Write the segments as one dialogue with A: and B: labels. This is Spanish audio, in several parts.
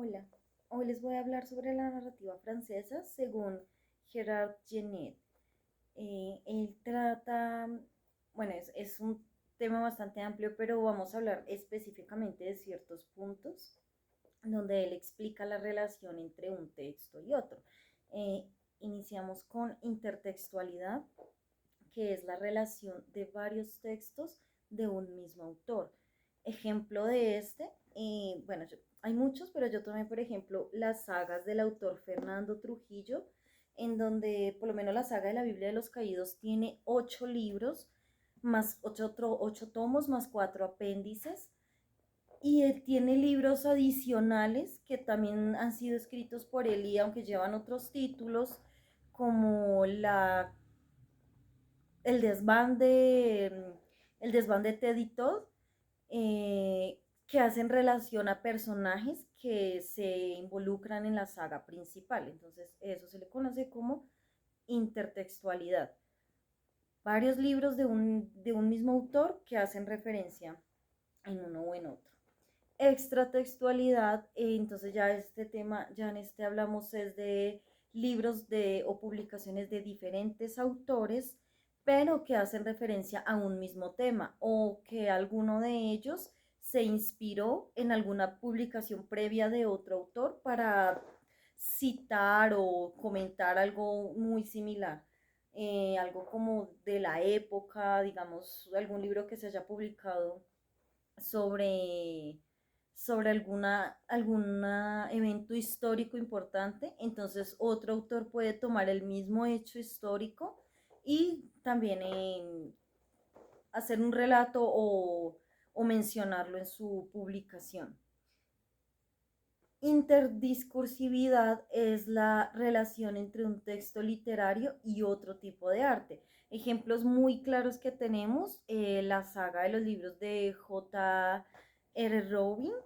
A: Hola, hoy les voy a hablar sobre la narrativa francesa según Gerard Genet. Él trata, bueno, es un tema bastante amplio, pero vamos a hablar específicamente de ciertos puntos donde él explica la relación entre un texto y otro. Eh, Iniciamos con intertextualidad, que es la relación de varios textos de un mismo autor. Ejemplo de este, bueno, hay muchos, pero yo tomé, por ejemplo, las sagas del autor Fernando Trujillo, en donde por lo menos la saga de la Biblia de los Caídos tiene 8 libros, más ocho tomos, más 4 apéndices, y él tiene libros adicionales que también han sido escritos por él y aunque llevan otros títulos, como el desván de, el desván de Ted y Todd, que hacen relación a personajes que se involucran en la saga principal. Entonces, eso se le conoce como intertextualidad. Varios libros de un mismo autor que hacen referencia en uno o en otro. Extratextualidad, entonces ya este tema, ya en este hablamos es de libros o publicaciones de diferentes autores, pero que hacen referencia a un mismo tema o que alguno de ellos se inspiró en alguna publicación previa de otro autor para citar o comentar algo muy similar. Algo como de la época, digamos, algún libro que se haya publicado sobre, sobre algún evento histórico importante, entonces otro autor puede tomar el mismo hecho histórico y también hacer un relato o mencionarlo en su publicación. Interdiscursividad es la relación entre un texto literario y otro tipo de arte. Ejemplos muy claros que tenemos, la saga de los libros de J.R. Rowling,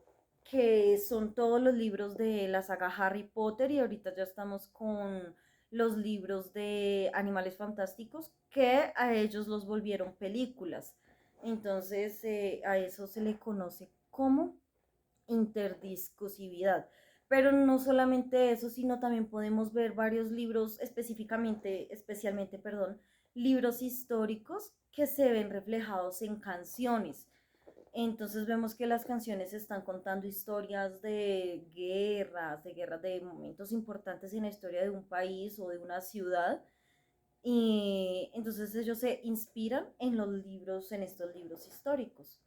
A: que son todos los libros de la saga Harry Potter, y ahorita ya estamos con los libros de Animales Fantásticos, que a ellos los volvieron películas. Entonces, a eso se le conoce como interdiscursividad. Pero no solamente eso, sino también podemos ver varios libros especialmente, perdón, libros históricos que se ven reflejados en canciones. Entonces vemos que las canciones están contando historias de guerras, de momentos importantes en la historia de un país o de una ciudad. Y entonces ellos se inspiran en los libros, en estos libros históricos.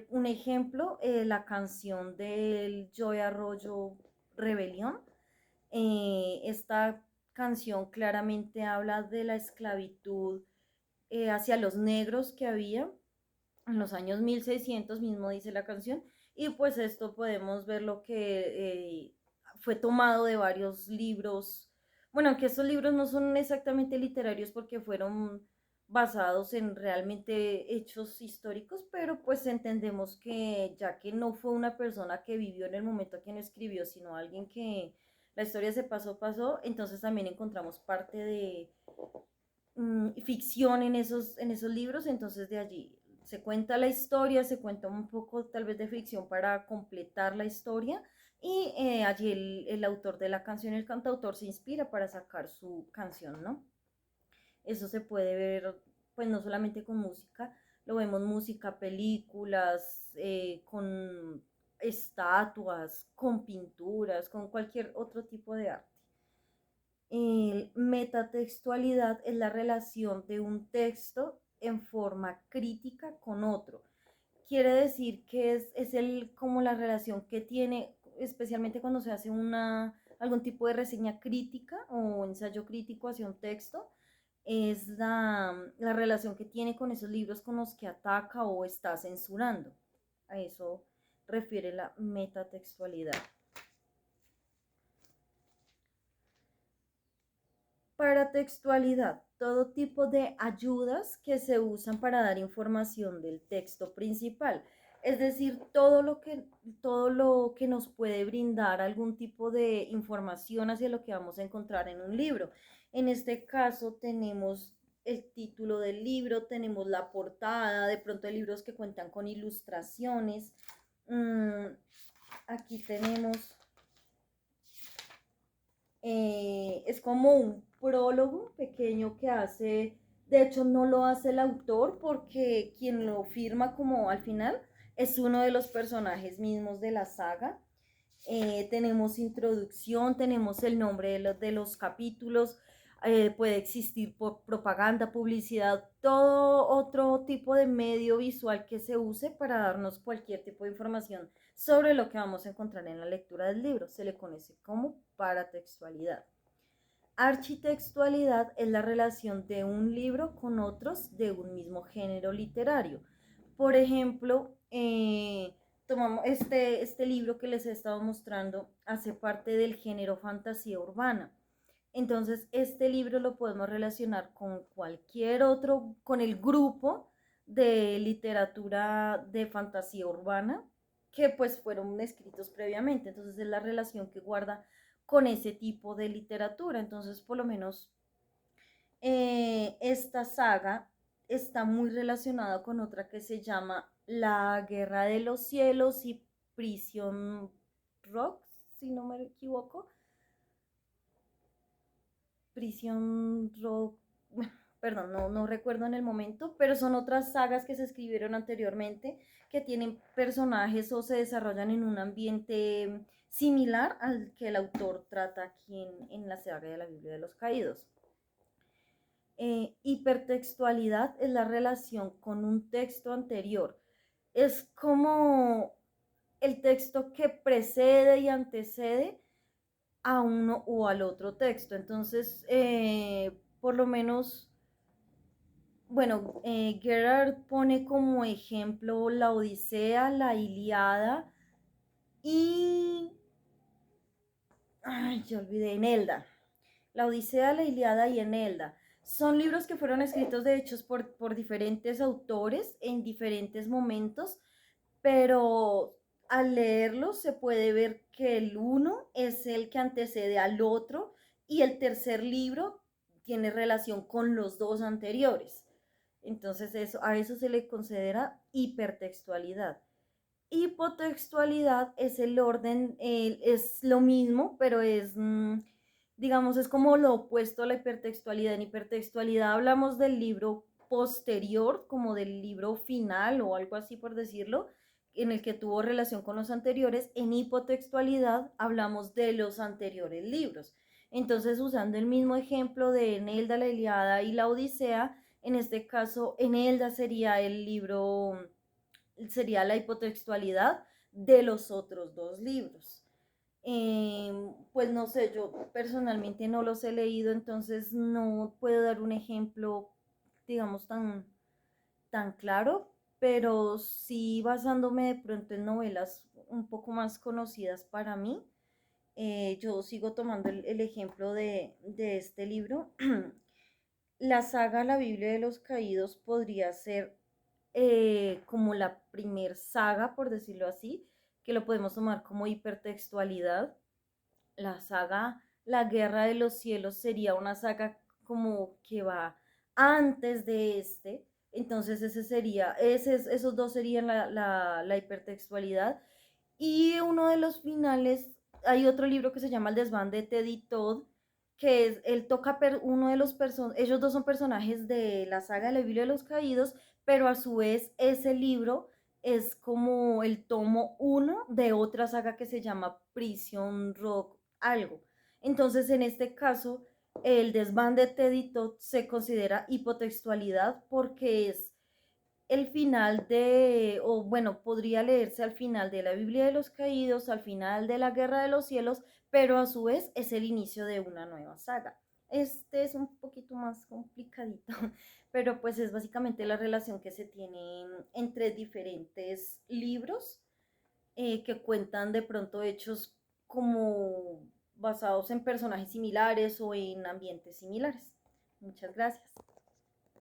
A: Un ejemplo, la canción del Joy Arroyo Rebelión. Esta canción claramente habla de la esclavitud hacia los negros que había en los años 1600, mismo dice la canción, y pues esto podemos ver lo que fue tomado de varios libros. Bueno, aunque estos libros no son exactamente literarios porque fueron basados en realmente hechos históricos, pero pues entendemos que ya que no fue una persona que vivió en el momento que no escribió, sino alguien que la historia se pasó, entonces también encontramos parte de ficción en esos libros, entonces de allí se cuenta la historia, se cuenta un poco tal vez de ficción para completar la historia, y allí el autor de la canción, el cantautor, se inspira para sacar su canción, ¿no? Eso se puede ver, pues no solamente con música, lo vemos música, películas, con estatuas, con pinturas, con cualquier otro tipo de arte. Metatextualidad es la relación de un texto en forma crítica con otro. Quiere decir que como la relación que tiene, especialmente cuando se hace algún tipo de reseña crítica o ensayo crítico hacia un texto, es la relación que tiene con esos libros con los que ataca o está censurando. A eso refiere la metatextualidad. Paratextualidad, todo tipo de ayudas que se usan para dar información del texto principal. Es decir, todo lo que nos puede brindar algún tipo de información hacia lo que vamos a encontrar en un libro. En este caso tenemos el título del libro, tenemos la portada, de pronto hay libros que cuentan con ilustraciones. Aquí tenemos Es como un prólogo pequeño que hace, de hecho no lo hace el autor porque quien lo firma como al final es uno de los personajes mismos de la saga. Tenemos introducción, tenemos el nombre de los capítulos, puede existir por propaganda, publicidad, todo otro tipo de medio visual que se use para darnos cualquier tipo de información sobre lo que vamos a encontrar en la lectura del libro. Se le conoce como paratextualidad. Architextualidad es la relación de un libro con otros de un mismo género literario. Por ejemplo, tomamos este libro que les he estado mostrando, hace parte del género fantasía urbana. Entonces, este libro lo podemos relacionar con cualquier otro, con el grupo de literatura de fantasía urbana que pues fueron escritos previamente. Entonces, es la relación que guarda con ese tipo de literatura. Entonces, por lo menos, esta saga está muy relacionada con otra que se llama La Guerra de los Cielos y Prison Rock, si no me equivoco. Prison Rock, perdón, no recuerdo en el momento, pero son otras sagas que se escribieron anteriormente que tienen personajes o se desarrollan en un ambiente similar al que el autor trata aquí en la saga de la Biblia de los Caídos. Hipertextualidad es la relación con un texto anterior. Es como el texto que precede y antecede a uno o al otro texto. Entonces, por lo menos, bueno, Gerard pone como ejemplo la Odisea, la Iliada y... Ay, ya olvidé, Enelda. La Odisea, la Iliada y Enelda. Son libros que fueron escritos de hechos por diferentes autores en diferentes momentos, pero al leerlos se puede ver que el uno es el que antecede al otro y el tercer libro tiene relación con los dos anteriores. Entonces a eso se le considera hipertextualidad. Hipotextualidad es el orden, es lo mismo, pero es, digamos, es como lo opuesto a la hipertextualidad. En hipertextualidad hablamos del libro posterior, como del libro final o algo así por decirlo, en el que tuvo relación con los anteriores. En hipotextualidad hablamos de los anteriores libros. Entonces, usando el mismo ejemplo de Enelda, la Iliada y la Odisea, en este caso, Enelda sería el libro, sería la hipotextualidad de los otros dos libros. Pues no sé, yo personalmente no los he leído, entonces no puedo dar un ejemplo, digamos, tan claro, pero sí basándome de pronto en novelas un poco más conocidas para mí. Yo sigo tomando el ejemplo de este libro. La saga La Biblia de los Caídos podría ser como la primer saga, por decirlo así, que lo podemos tomar como hipertextualidad. La saga La Guerra de los Cielos sería una saga como que va antes de este. Entonces esos dos serían la hipertextualidad. Y uno de los finales, hay otro libro que se llama El desván de Teddy Todd, que es, él toca uno de los personajes, ellos dos son personajes de la saga de la Biblia de los Caídos, pero a su vez ese libro es como el tomo uno de otra saga que se llama Prison Rock algo. Entonces, en este caso, el desván de Teddy Todd se considera hipotextualidad porque es el final de, o bueno, podría leerse al final de la Biblia de los Caídos, al final de la Guerra de los Cielos, pero a su vez es el inicio de una nueva saga. Este es un poquito más complicadito, pero pues es básicamente la relación que se tiene entre diferentes libros que cuentan de pronto hechos como basados en personajes similares o en ambientes similares. Muchas gracias.